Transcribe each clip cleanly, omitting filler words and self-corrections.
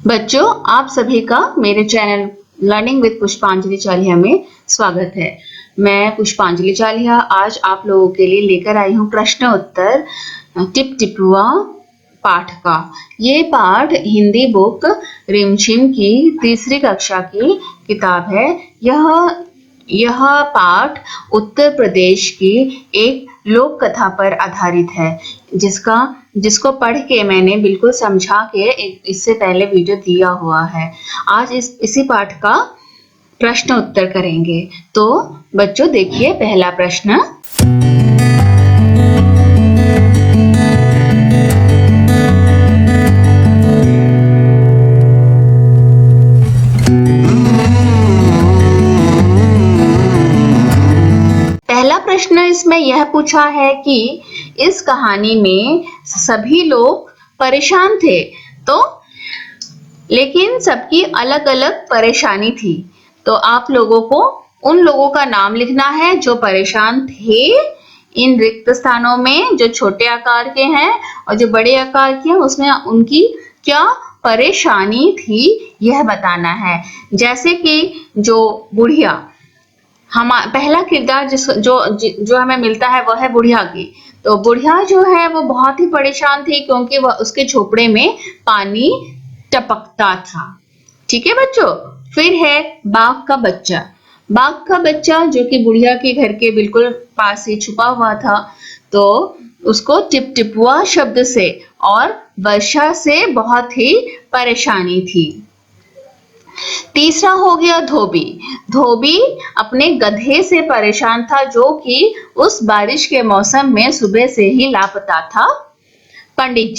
बच्चों, आप सभी का मेरे चैनल लर्निंग विद पुष्पांजलि चालिहा में स्वागत है। मैं पुष्पांजलि चालिहा आज आप लोगों के लिए लेकर आई हूँ प्रश्न उत्तर टिप टिपुआ पाठ का। ये पाठ हिंदी बुक रिमझिम की तीसरी कक्षा की किताब है। यह पाठ उत्तर प्रदेश की एक लोक कथा पर आधारित है, जिसको पढ़ के मैंने बिल्कुल समझा के इससे पहले वीडियो दिया हुआ है। आज इसी पाठ का प्रश्न उत्तर करेंगे। तो बच्चों देखिए पहला प्रश्न। पहला प्रश्न इसमें यह पूछा है कि इस कहानी में सभी लोग परेशान थे, तो लेकिन सबकी अलग अलग परेशानी थी। तो आप लोगों को उन लोगों का नाम लिखना है जो परेशान थे इन रिक्त स्थानों में, जो छोटे आकार के हैं और जो बड़े आकार के हैं उसमें उनकी क्या परेशानी थी यह बताना है। जैसे कि जो बुढ़िया, पहला किरदार जो हमें मिलता है वह है बुढ़िया की। तो बुढ़िया जो है वो बहुत ही परेशान थी क्योंकि वह उसके झोपड़े में पानी टपकता था। ठीक है बच्चों। फिर है बाघ का बच्चा। बाघ का बच्चा जो कि बुढ़िया के घर के बिल्कुल पास ही छुपा हुआ था, तो उसको टिप टिपुआ शब्द से और वर्षा से बहुत ही परेशानी थी। तीसरा हो गया धोबी। धोबी अपने गधे से परेशान था जो कि उस बारिश के मौसम में सुबह से ही लापता था। पंडित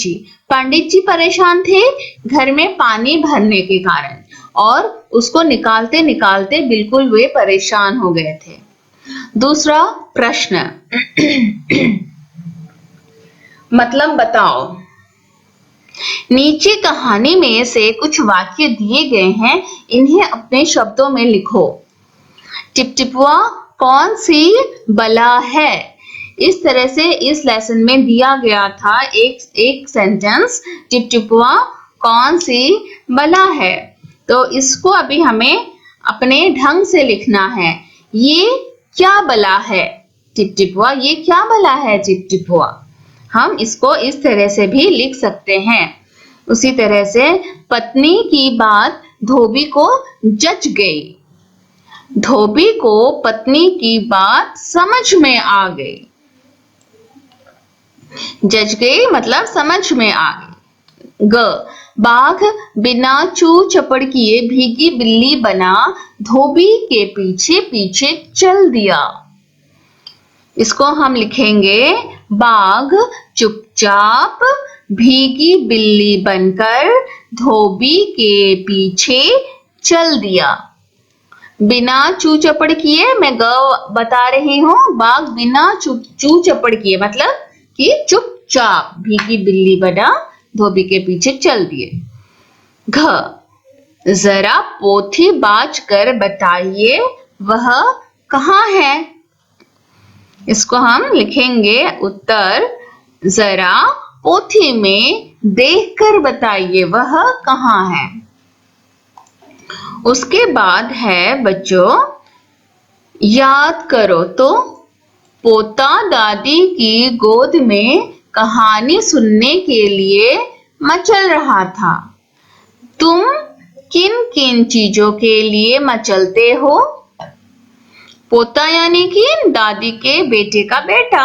जी परेशान थे घर में पानी भरने के कारण और उसको निकालते निकालते बिल्कुल वे परेशान हो गए थे। दूसरा प्रश्न मतलब बताओ। नीचे कहानी में से कुछ वाक्य दिए गए हैं, इन्हें अपने शब्दों में लिखो। टिपटिपुआ कौन सी बला है? इस तरह से इस लेसन में दिया गया था एक सेंटेंस, टिपटिपुआ कौन सी बला है। तो इसको अभी हमें अपने ढंग से लिखना है। ये क्या बला है टिपटिपुआ? ये क्या बला है टिपटिपुआ? हम इसको इस तरह से भी लिख सकते हैं। उसी तरह से पत्नी की बात धोबी को जच गई। धोबी को पत्नी की बात समझ में आ गई। जच गई मतलब समझ में आ गई। बाघ बिना चू चपड़ किए भीगी बिल्ली बना धोबी के पीछे पीछे चल दिया। इसको हम लिखेंगे बाघ चुपचाप भीगी बिल्ली बनकर धोबी के पीछे चल दिया। बिना चू चपड़ किए मैं बता रही हूँ। बाघ बिना चू चपड़ किए मतलब कि चुपचाप भीगी बिल्ली बना धोबी के पीछे चल दिए। जरा पोथी बाज कर बताइए वह कहाँ है? इसको हम लिखेंगे उत्तर, जरा पोथी में देखकर बताइए वह कहाँ है। उसके बाद है बच्चों याद करो तो। पोता दादी की गोद में कहानी सुनने के लिए मचल रहा था। तुम किन किन चीजों के लिए मचलते हो? पोता यानी कि दादी के बेटे का बेटा,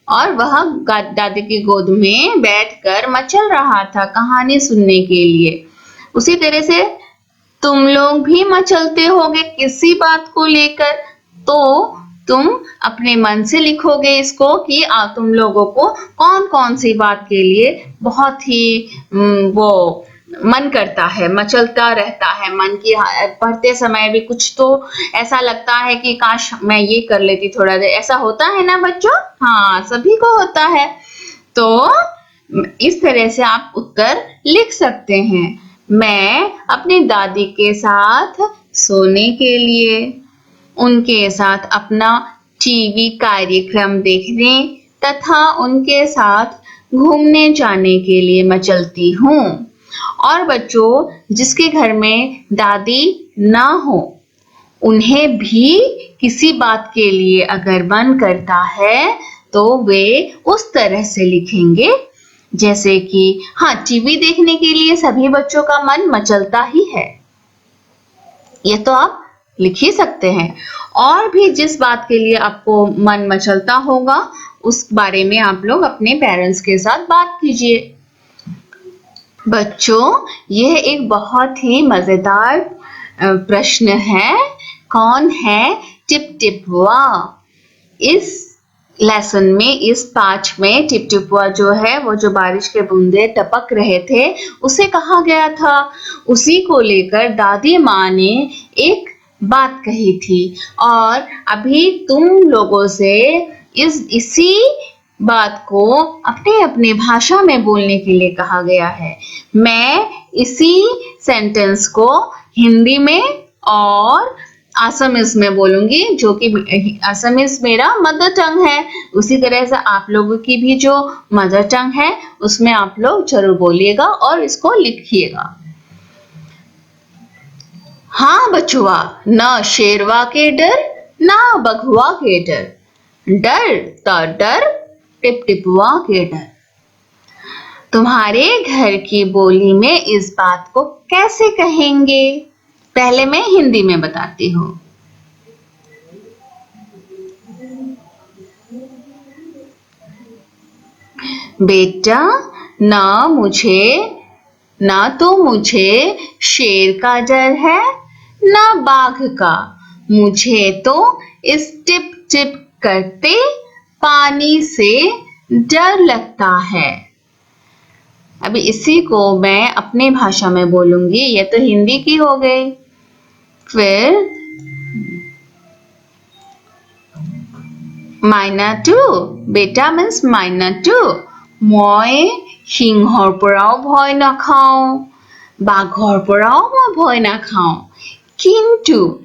और वह दादी की गोद में बैठकर मचल रहा था कहानी सुनने के लिए। उसी तरह से तुम लोग भी मचलते होगे किसी बात को लेकर, तो तुम अपने मन से लिखोगे इसको कि तुम लोगों को कौन कौन सी बात के लिए बहुत ही वो मन करता है, मचलता रहता है मन की। पढ़ते समय भी कुछ तो ऐसा लगता है कि काश मैं ये कर लेती थोड़ा देर। ऐसा होता है ना बच्चों? हाँ, सभी को होता है। तो इस तरह से आप उत्तर लिख सकते हैं। मैं अपनी दादी के साथ सोने के लिए, उनके साथ अपना टीवी कार्यक्रम देखने तथा उनके साथ घूमने जाने के लिए मचलती हूँ। और बच्चों जिसके घर में दादी ना हो, उन्हें भी किसी बात के लिए अगर मन करता है तो वे उस तरह से लिखेंगे जैसे कि हाँ, टीवी देखने के लिए सभी बच्चों का मन मचलता ही है, ये तो आप लिख ही सकते हैं। और भी जिस बात के लिए आपको मन मचलता होगा उस बारे में आप लोग अपने पेरेंट्स के साथ बात कीजिए। बच्चों यह एक बहुत ही मजेदार प्रश्न है, कौन है टिपटिपुआ? इस लेसन में, इस पाठ में टिपटिपुआ जो है वो जो बारिश के बूंदे टपक रहे थे उसे कहा गया था। उसी को लेकर दादी माँ ने एक बात कही थी और अभी तुम लोगों से इसी बात को अपने अपने भाषा में बोलने के लिए कहा गया है। मैं इसी सेंटेंस को हिंदी में और असमीज में बोलूंगी, जो कि असमीज मेरा मदर टंग है। उसी तरह से आप लोगों की भी जो मदर टंग है उसमें आप लोग जरूर बोलिएगा और इसको लिखिएगा। हाँ बचुआ, न शेरवा के डर ना बघुआ के डर, डर तो डर टिपटिपुआ के डर। तुम्हारे घर की बोली में इस बात को कैसे कहेंगे? पहले मैं हिंदी में बताती हूँ। बेटा ना तो मुझे शेर का डर है ना बाघ का, मुझे तो इस टिप टिप करते पानी से डर लगता है। अभी इसी को मैं अपने भाषा में बोलूंगी, ये तो हिंदी की हो गई। फिर माइनाटू, बेटा मीन्स माइनाटू, মই সিংহৰ পৰাও ভয় নাখাওঁ, বাঘৰ পৰাও মই ভয় নাখাওঁ, কিন্তু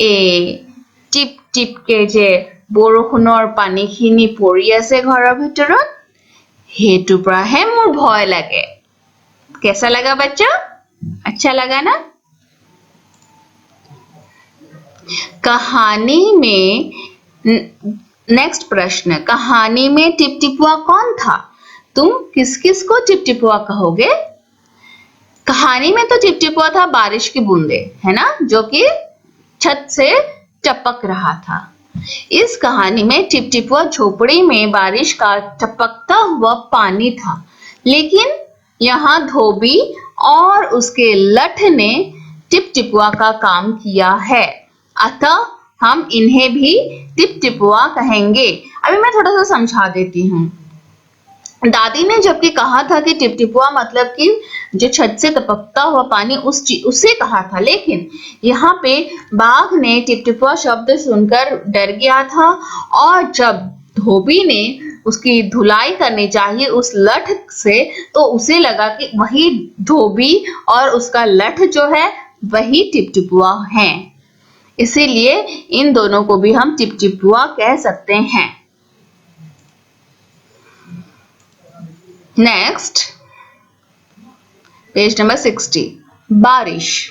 এই টিপ টিপকে যে বৰষুণৰ পানীখিনি পৰি আছে ঘৰৰ ভিতৰত, हेतु पराहे मोर भय लगे। कैसा लगा बच्चा? अच्छा लगा ना? कहानी में नेक्स्ट प्रश्न, कहानी में टिपटिपुआ कौन था? तुम किस किस को टिपटिपुआ कहोगे? कहानी में तो टिपटिपुआ था बारिश की बूंदे, है ना, जो कि छत से टपक रहा था। इस कहानी में टिपटिपुआ झोपड़ी में बारिश का टपकता हुआ पानी था, लेकिन यहाँ धोबी और उसके लठ ने टिपटिपुआ का काम किया है, अतः हम इन्हें भी टिपटिपुआ कहेंगे। अभी मैं थोड़ा सा समझा देती हूँ। दादी ने जबकि कहा था कि टिपटिपुआ मतलब कि जो छत से टपकता हुआ पानी उसे कहा था, लेकिन यहाँ पे बाघ ने टिपटिपुआ शब्द सुनकर डर गया था और जब धोबी ने उसकी धुलाई करनी चाहिए उस लठ से, तो उसे लगा कि वही धोबी और उसका लठ जो है वही टिपटिपुआ है, इसीलिए इन दोनों को भी हम टिपटिपुआ कह सकते हैं। नेक्स्ट पेज नंबर 60, बारिश।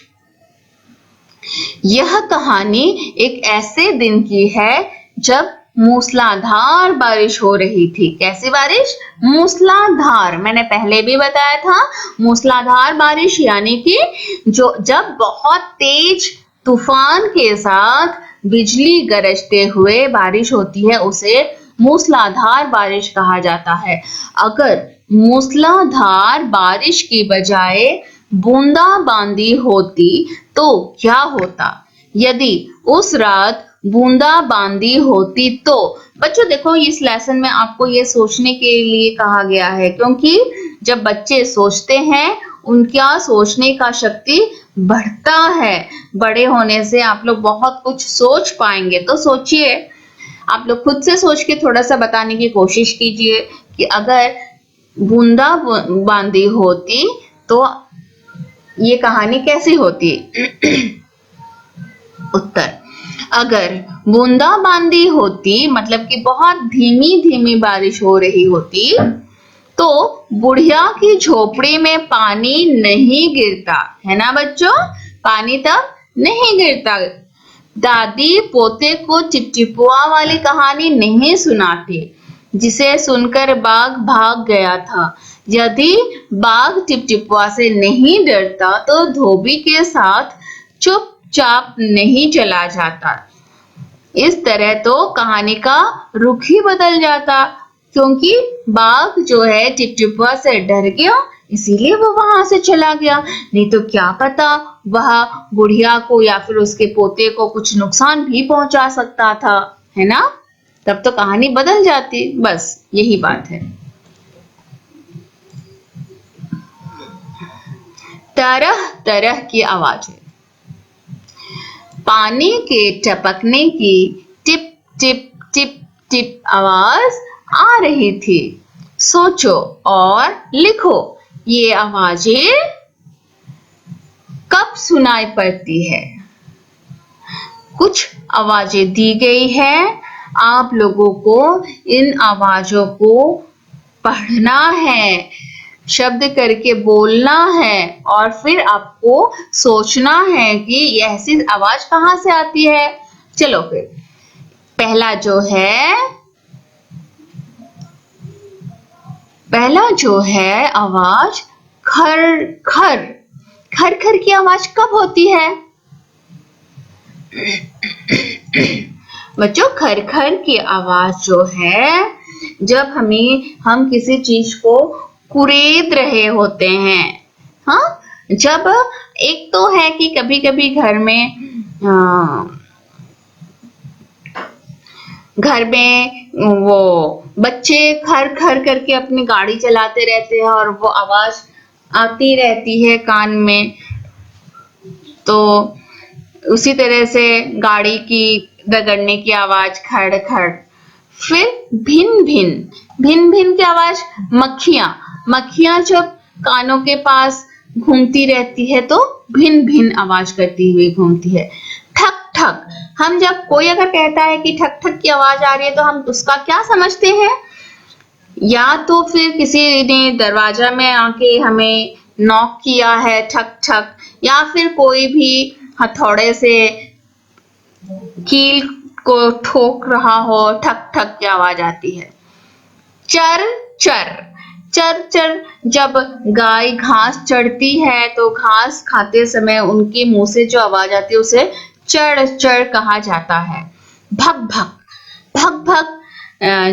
यह कहानी एक ऐसे दिन की है जब मूसलाधार बारिश हो रही थी। कैसी बारिश? मूसलाधार। मैंने पहले भी बताया था, मूसलाधार बारिश यानी कि जब बहुत तेज तूफान के साथ बिजली गरजते हुए बारिश होती है उसे मूसलाधार बारिश कहा जाता है। अगर मूसलाधार बारिश की बजाय बूंदाबांदी होती तो क्या होता? यदि उस रात बूंदाबांदी होती तो, बच्चों देखो इस लेसन में आपको ये सोचने के लिए कहा गया है, क्योंकि जब बच्चे सोचते हैं उनका सोचने का शक्ति बढ़ता है। बड़े होने से आप लोग बहुत कुछ सोच पाएंगे। तो सोचिए, आप लोग खुद से सोच के थोड़ा सा बताने की कोशिश कीजिए कि अगर बूंदाबांदी होती तो ये कहानी कैसी होती? उत्तर, अगर बूंदाबांदी होती मतलब कि बहुत धीमी धीमी बारिश हो रही होती तो बुढ़िया की झोपड़ी में पानी नहीं गिरता, है ना बच्चों? पानी तब नहीं गिरता। दादी पोते को चिपचिपुआ वाली कहानी नहीं सुनाती, जिसे सुनकर बाघ भाग गया था। यदि बाघ चिपचिपुआ से नहीं डरता तो धोबी के साथ चुपचाप नहीं चला जाता। इस तरह तो कहानी का रुख ही बदल जाता, क्योंकि बाघ जो है चिपचिपुआ से डर गया, इसीलिए वो वहां से चला गया। नहीं तो क्या पता वह बुढ़िया को या फिर उसके पोते को कुछ नुकसान भी पहुंचा सकता था, है ना? तब तो कहानी बदल जाती। बस यही बात है। तरह तरह की आवाजें। पानी के टपकने की टिप टिप टिप टिप आवाज आ रही थी। सोचो और लिखो, ये आवाजें कब सुनाई पड़ती है? कुछ आवाजें दी गई है, आप लोगों को इन आवाजों को पढ़ना है, शब्द करके बोलना है और फिर आपको सोचना है कि ऐसी आवाज कहाँ से आती है। चलो फिर पहला जो है आवाज खर खर। खर खर की आवाज कब होती है बच्चों? खर खर की आवाज जो है जब हम किसी चीज को कुरेद रहे होते हैं। हाँ, जब एक तो है कि कभी कभी घर में वो बच्चे खर खर करके अपनी गाड़ी चलाते रहते हैं और वो आवाज आती रहती है कान में। तो उसी तरह से गाड़ी की रगड़ने की आवाज खड़ खड़। फिर भिन भिन की आवाज मक्खियां जब कानों के पास घूमती रहती है तो भिन भिन आवाज करती हुई घूमती है। ठक ठक, हम जब कोई अगर कहता है कि ठक ठक की आवाज आ रही है तो हम उसका क्या समझते हैं? या तो फिर किसी ने दरवाजा में आके हमें नॉक किया है, ठक ठक, या फिर कोई भी हथौड़े से कील को ठोक रहा हो, ठक ठक की आवाज आती है। चर चर चर, जब गाय घास चढ़ती है तो घास खाते समय उनके मुंह से जो आवाज आती है उसे चढ़ चढ़ कहा जाता है। भक भक,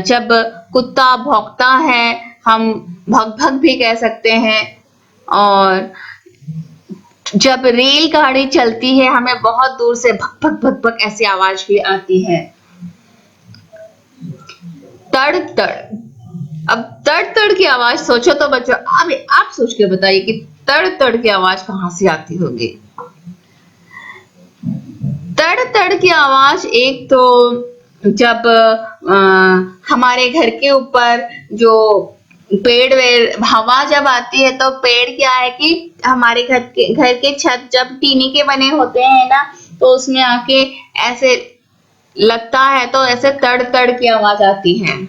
जब कुत्ता भौंकता है हम भक भक भी कह सकते हैं। और जब रेलगाड़ी चलती है हमें बहुत दूर से भक भक भक भक ऐसी आवाज भी आती है। तड़ तड़, अब तड़ तड़ की आवाज सोचो तो बच्चों, अब आप सोच के बताइए कि तड़ तड़ की आवाज कहां से आती होगी? तड़ तड़ की आवाज एक तो जब हमारे घर के ऊपर जो पेड़ हवा जब आती है तो पेड़ क्या है कि हमारे घर के छत जब टीनी के बने होते हैं ना, तो उसमें आके ऐसे लगता है तो ऐसे तड़ तड़ की आवाज आती है।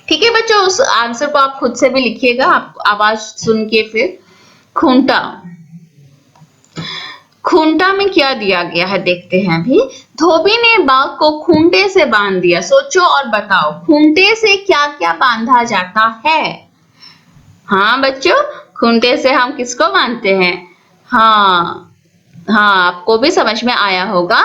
ठीक है बच्चों, उस आंसर को आप खुद से भी लिखिएगा, आप आवाज सुन के। फिर खूंटा में क्या दिया गया है देखते हैं अभी। धोबी ने बाघ को खूंटे से बांध दिया। सोचो और बताओ खूंटे से क्या क्या बांधा जाता है? हाँ बच्चों, खूंटे से हम किसको बांधते हैं? हाँ, आपको भी समझ में आया होगा।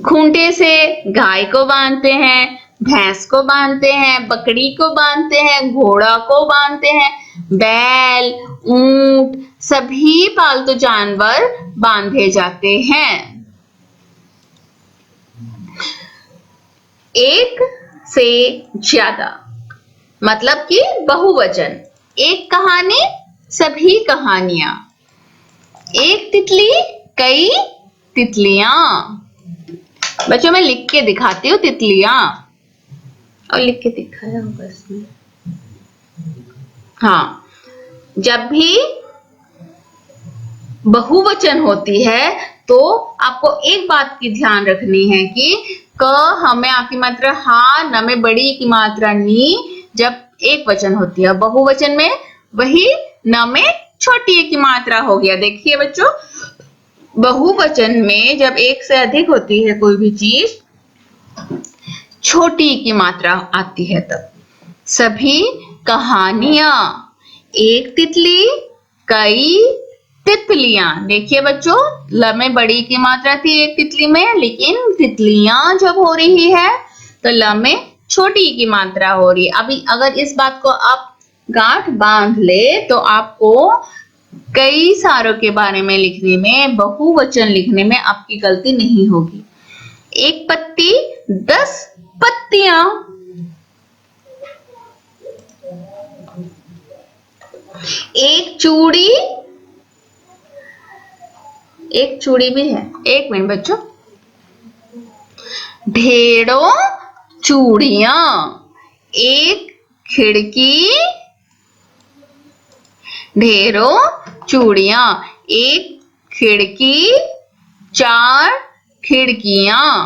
खूंटे से गाय को बांधते हैं, भैंस को बांधते हैं, बकरी को बांधते हैं, घोड़ा को बांधते हैं, बैल, ऊंट, सभी पालतू जानवर बांधे जाते हैं। एक से ज्यादा मतलब कि बहुवचन। एक कहानी, सभी कहानियां। एक तितली, कई तितलियां। बच्चों मैं लिख के दिखाती हूँ तितलियां, और लिख के दिखाया होगा इसमें। हाँ, जब भी बहुवचन होती है तो आपको एक बात की ध्यान रखनी है कि क, ह में आ की मात्रा हा, न में बड़ी की मात्रा नी, जब एक वचन होती है। बहुवचन में वही न में छोटी की मात्रा हो गया। देखिए बच्चों, बहुवचन में जब एक से अधिक होती है कोई भी चीज, छोटी की मात्रा आती है तब। सभी कहानियां, एक तितली कई तितलियां। देखिए बच्चों, ल में बड़ी की मात्रा थी एक तितली में, लेकिन तितलियां जब हो रही है तो ल में छोटी की मात्रा हो रही है। अभी अगर इस बात को आप गांठ बांध ले तो आपको कई सारों के बारे में लिखने में, बहुवचन लिखने में आपकी गलती नहीं होगी। एक पत्ती 10 पत्तियां, एक चूड़ी, एक चूड़ी भी है, एक मिनट बच्चों, ढेरों चूड़ियां, एक खिड़की, ढेरों चूड़ियां, एक खिड़की, 4 खिड़कियां।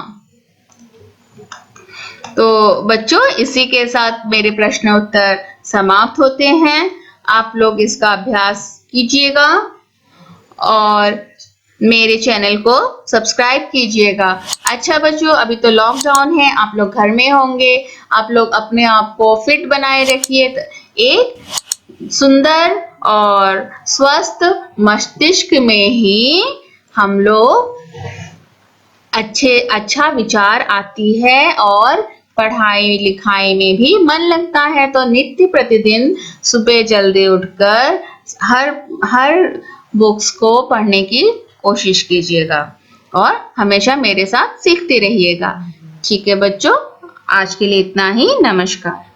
तो बच्चों, इसी के साथ मेरे प्रश्न उत्तर समाप्त होते हैं। आप लोग इसका अभ्यास कीजिएगा और मेरे चैनल को सब्सक्राइब कीजिएगा। अच्छा बच्चों, अभी तो लॉकडाउन है, आप लोग घर में होंगे, आप लोग अपने आप को फिट बनाए रखिए। एक सुंदर और स्वस्थ मस्तिष्क में ही हम लोग अच्छा विचार आती है और पढ़ाई लिखाई में भी मन लगता है। तो नित्य प्रतिदिन सुबह जल्दी उठकर हर बुक्स को पढ़ने की कोशिश कीजिएगा और हमेशा मेरे साथ सीखते रहिएगा। ठीक है बच्चों, आज के लिए इतना ही। नमस्कार।